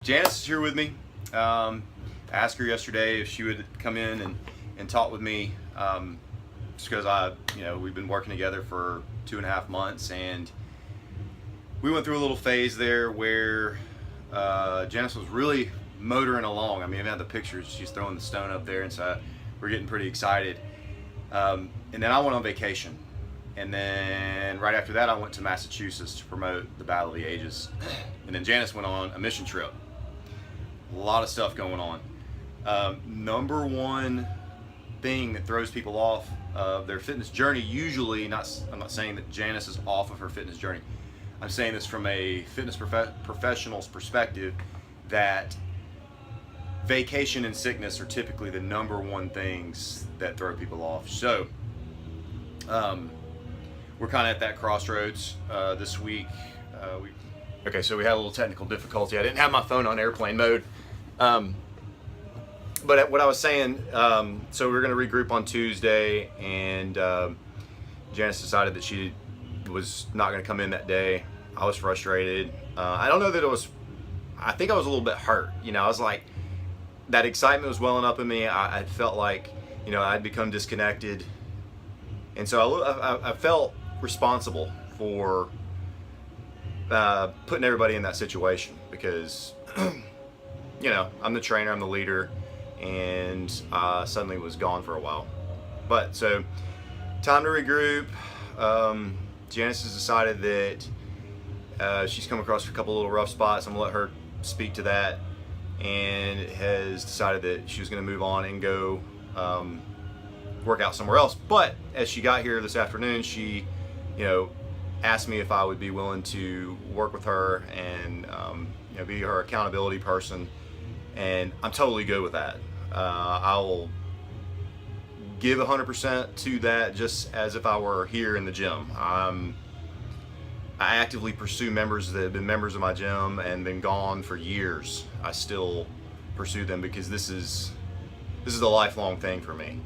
Janice is here with me. I asked her yesterday if she would come in and talk with me, just because we've been working together for 2.5 months, and we went through a little phase there where Janice was really motoring along. I mean, I had the pictures. She's throwing the stone up there, and so we're getting pretty excited. And then I went on vacation, and then right after that, I went to Massachusetts to promote the Battle of the Ages, and then Janice went on a mission trip. A lot of stuff going on. Number one thing that throws people off of their fitness journey, usually, I'm not saying that Janice is off of her fitness journey. I'm saying this from a fitness professional's perspective, that vacation and sickness are typically the number one things that throw people off. So we're kind of at that crossroads this week. Okay, so we had a little technical difficulty. I didn't have my phone on airplane mode. But what I was saying, so we were going to regroup on Tuesday, and Janice decided that she was not going to come in that day. I was frustrated. I don't know that it was, I think I was a little bit hurt. I was like, that excitement was welling up in me. I felt like, I'd become disconnected. And so I felt responsible for putting everybody in that situation, because I'm the trainer, I'm the leader, and suddenly was gone for a while. But so, time to regroup. Janice has decided that she's come across a couple little rough spots. I'm gonna let her speak to that, and has decided that she was gonna move on and go work out somewhere else. But as she got here this afternoon, she, asked me if I would be willing to work with her and be her accountability person. And I'm totally good with that. I will give 100% to that, just as if I were here in the gym. I actively pursue members that have been members of my gym and been gone for years. I still pursue them because this is a lifelong thing for me.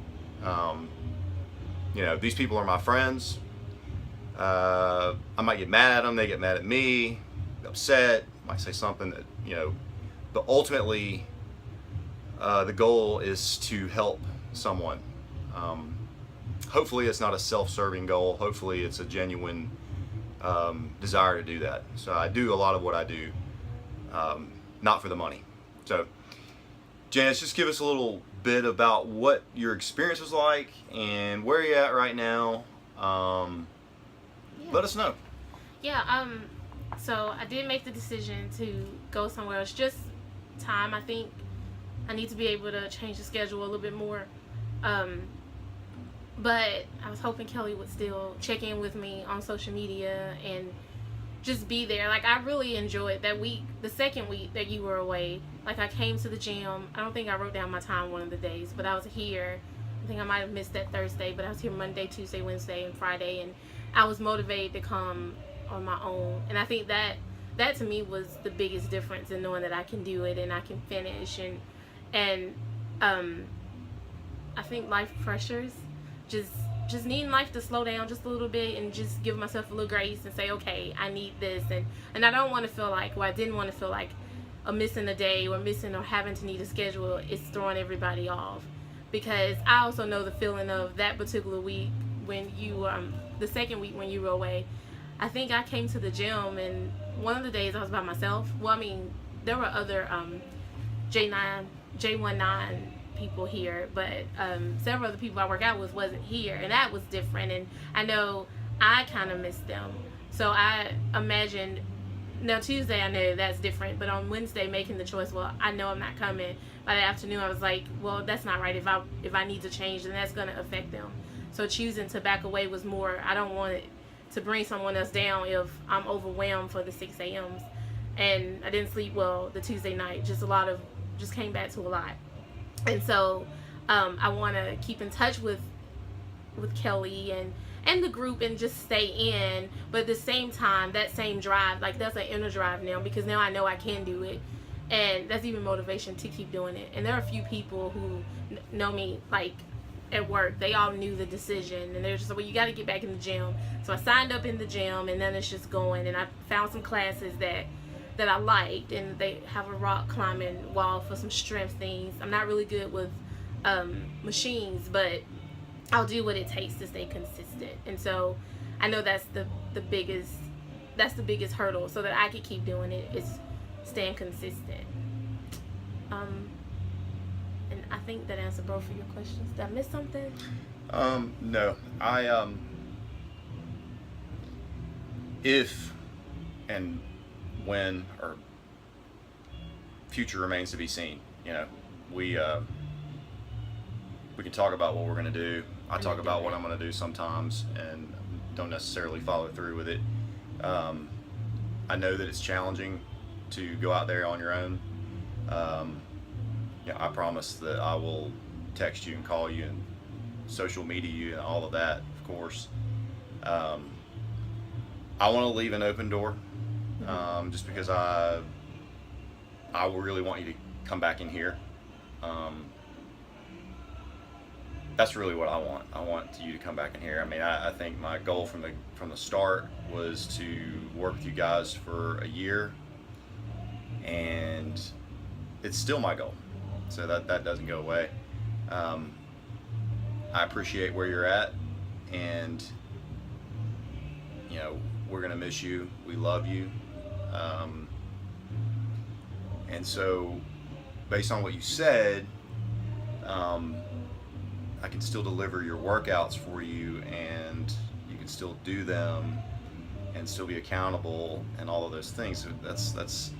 These people are my friends. I might get mad at them, they get mad at me, upset, might say something that, but ultimately, the goal is to help someone. Hopefully it's not a self-serving goal. Hopefully it's a genuine desire to do that. So I do a lot of what I do, not for the money. So Janice, just give us a little bit about what your experience was like and where you're at right now. Let us know. Yeah, so I did make the decision to go somewhere else. Just time. I think I need to be able to change the schedule a little bit more. But I was hoping Kelly would still check in with me on social media and just be there. Like, I really enjoyed that week, the second week that you were away. Like, I came to the gym. I don't think I wrote down my time one of the days, but I was here. I think I might have missed that Thursday, but I was here Monday, Tuesday, Wednesday, and Friday, and I was motivated to come on my own. And I think that to me was the biggest difference, in knowing that I can do it and I can finish. And I think life pressures, just needing life to slow down just a little bit and just give myself a little grace and say, okay, I need this. And I don't want to feel like, I didn't want to feel like missing a day or having to need a schedule is throwing everybody off. Because I also know the feeling of that particular week when you, the second week when you were away. I think I came to the gym, and one of the days I was by myself. Well, I mean, there were other J19 people here, but several of the people I work out with wasn't here, and that was different. And I know I kind of missed them. So I imagined, now Tuesday I know that's different, but on Wednesday making the choice, well, I know I'm not coming. By the afternoon I was like, well, that's not right. If I need to change, then that's going to affect them. So choosing to back away was more, I don't want it to bring someone else down if I'm overwhelmed for the 6 a.m.s. And I didn't sleep well the Tuesday night. Just came back to a lot. And so I want to keep in touch with Kelly and the group and just stay in. But at the same time, that same drive, like, that's an inner drive now, because now I know I can do it. And that's even motivation to keep doing it. And there are a few people who know me, like, at work. They all knew the decision, and they're just like, well, you got to get back in the gym. So I signed up in the gym, and then it's just going. And I found some classes that that I liked, and they have a rock climbing wall for some strength things. I'm not really good with machines, but I'll do what it takes to stay consistent. And so I know that's the biggest hurdle, so that I can keep doing it, is staying consistent. And I think that answered both of your questions. Did I miss something? No. If and when, or future remains to be seen, we can talk about what we're going to do. I talk about what I'm going to do sometimes and don't necessarily follow through with it. I know that it's challenging to go out there on your own. I promise that I will text you and call you and social media you and all of that, of course. I want to leave an open door, just because I really want you to come back in here. That's really what I want. I want you to come back in here. I mean, I think my goal from the start was to work with you guys for a year, and it's still my goal. So that doesn't go away. I appreciate where you're at, and we're gonna miss you. We love you, and so based on what you said, I can still deliver your workouts for you, and you can still do them and still be accountable and all of those things. So that's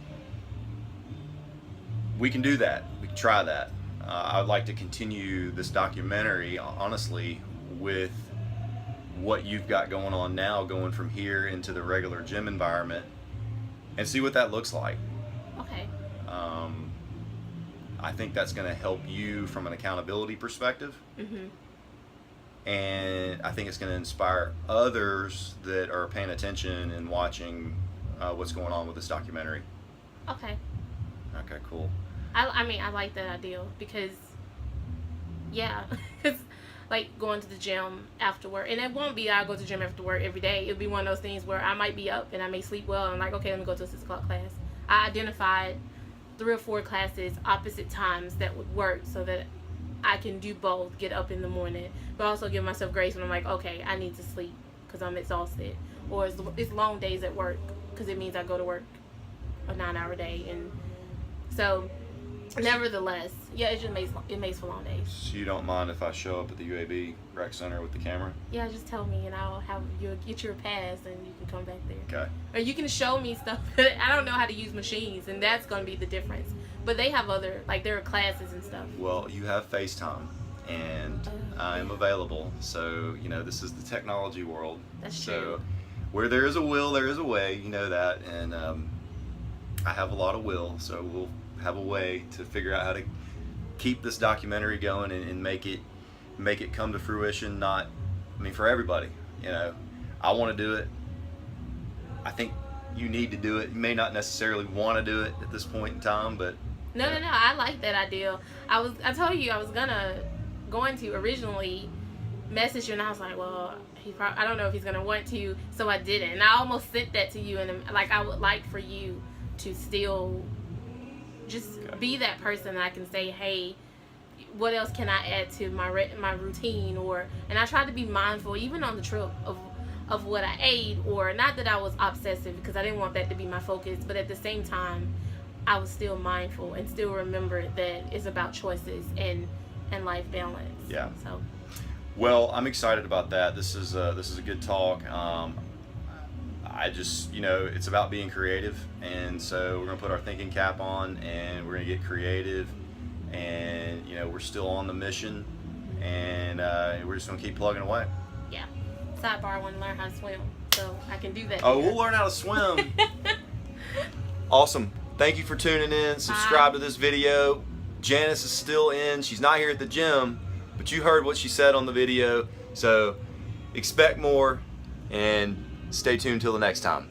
we can do that. We can try that. I'd like to continue this documentary, honestly, with what you've got going on now, going from here into the regular gym environment, and see what that looks like. Okay. I think that's going to help you from an accountability perspective. And I think it's going to inspire others that are paying attention and watching what's going on with this documentary. Okay. Okay, cool. I mean, I like that idea because, because like going to the gym after work, and it won't be I'll go to the gym after work every day. It'll be one of those things where I might be up and I may sleep well, and I'm like, okay, let me go to a 6 o'clock class. I identified 3 or 4 classes opposite times that would work, so that I can do both, get up in the morning, but also give myself grace when I'm like, okay, I need to sleep because I'm exhausted, or it's long days at work because it means I go to work a 9-hour day, and so nevertheless, it makes for long days. So you don't mind if I show up at the UAB rec center with the camera? Yeah, just tell me and I'll have you get your pass and you can come back there. Okay. Or you can show me stuff. I don't know how to use machines, and that's going to be the difference. But they have other, like, there are classes and stuff. Well, you have FaceTime, and I'm available. So, this is the technology world. That's true. So, where there is a will, there is a way. You know that. And I have a lot of will, so we'll have a way to figure out how to keep this documentary going and make it come to fruition. For everybody. I want to do it. I think you need to do it. You may not necessarily want to do it at this point in time, but no, I like that idea. I told you I was going to originally message you, and I was like, well, I don't know if he's gonna want to, so I didn't. And I almost sent that to you, and I would like for you to still just be that person that I can say, hey, what else can I add to my routine? And I tried to be mindful, even on the trip, of what I ate, or not that I was obsessive because I didn't want that to be my focus, but at the same time, I was still mindful and still remember that it's about choices and life balance. Yeah. So. Well, I'm excited about that. This is a good talk. I just, it's about being creative, and so we're gonna put our thinking cap on, and we're gonna get creative, and we're still on the mission, and we're just gonna keep plugging away. Yeah. Sidebar, I want to learn how to swim, so I can do that. Oh, we'll learn how to swim. Awesome. Thank you for tuning in. Subscribe to this video. Janice is still in. She's not here at the gym, but you heard what she said on the video, so expect more, and stay tuned till the next time.